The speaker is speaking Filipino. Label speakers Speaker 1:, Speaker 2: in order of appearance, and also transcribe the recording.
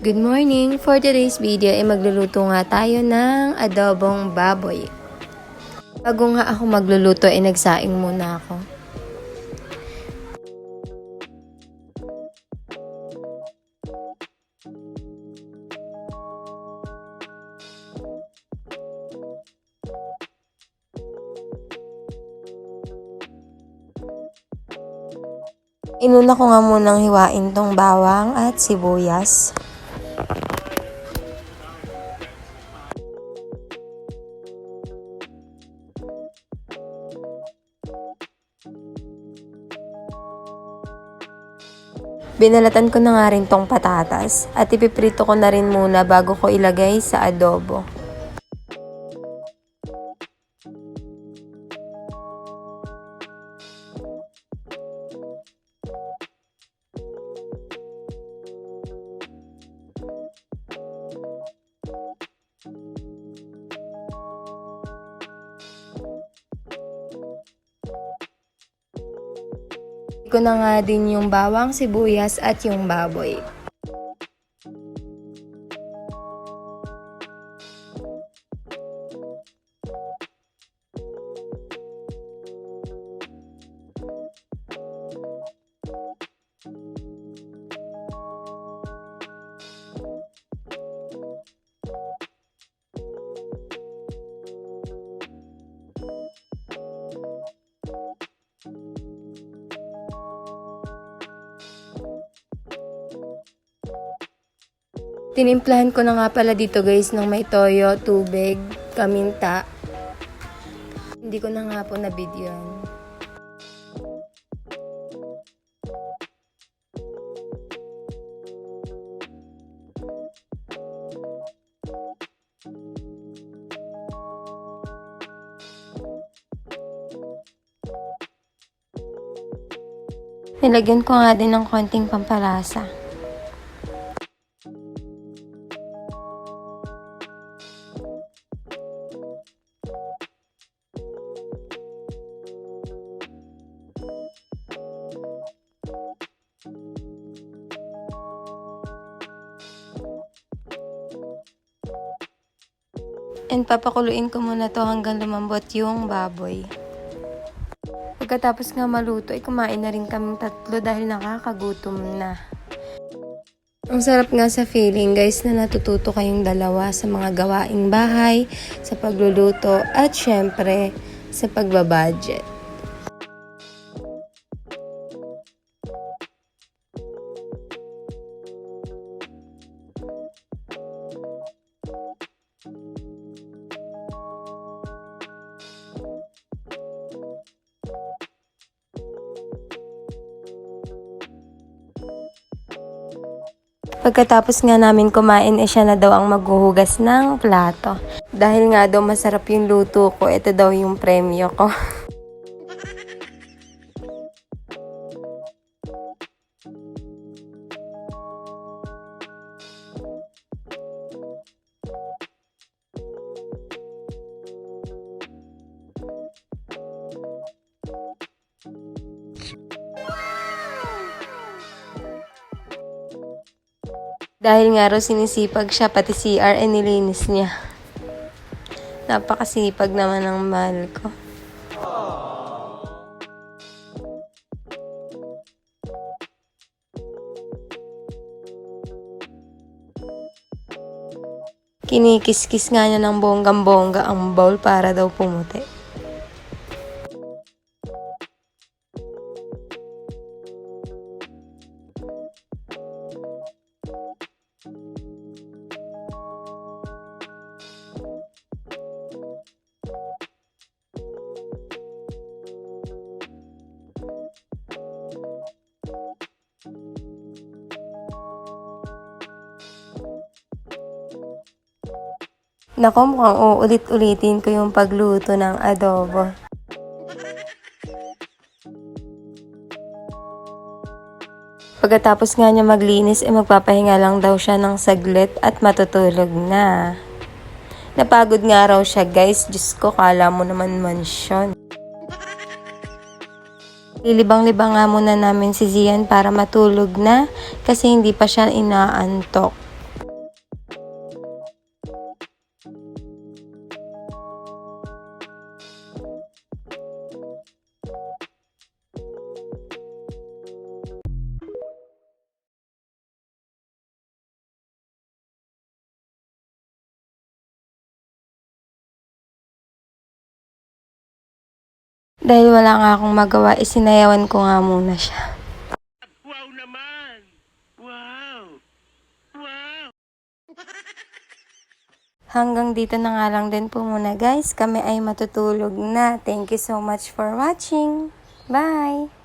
Speaker 1: Good morning! For today's video ay magluluto nga tayo ng adobong baboy. Bago nga ako magluluto ay nagsaing muna ako. Inuna ko nga munang hiwain tong bawang at sibuyas. Binalatan ko na nga rin tong patatas at ipiprito ko na rin muna bago ko ilagay sa adobo. Ko na nga din yung bawang, sibuyas at yung baboy. Tinimplahan ko na nga pala dito guys ng may toyo, tubig, kaminta. Hindi ko na nga po na-videoan. Nilagyan ko nga din ng konting pampalasa. And papakuluin ko muna to hanggang lumambot yung baboy. Pagkatapos nga maluto ay kumain na rin kaming tatlo dahil nakakagutom na. Ang sarap nga sa feeling guys na natututo kayong dalawa sa mga gawaing bahay, sa pagluluto at syempre sa pagbabudget. Pagkatapos nga namin kumain, siya na daw ang maghuhugas ng plato. Dahil nga daw masarap yung luto ko, ito daw yung premyo ko. Dahil nga raw sinisipag siya, pati CR ay nilinis niya. Napakasipag naman ng mahal ko. Kinikis-kis nga niya ng bonggang-bongga ang bowl para daw pumuti. Nako, mukhang uulit-ulitin ko yung pagluto ng adobo. Pagkatapos nga niya maglinis, magpapahinga lang daw siya ng saglit at matutulog na. Napagod nga raw siya guys, Diyos ko, kala mo naman mansyon. Lilibang-libang nga muna namin si Zian para matulog na kasi hindi pa siya inaantok. Dahil wala nga akong magawa, isinayawan ko nga muna siya.
Speaker 2: Wow naman! Wow! Wow!
Speaker 1: Hanggang dito na nga lang din po muna guys. Kami ay matutulog na. Thank you so much for watching. Bye!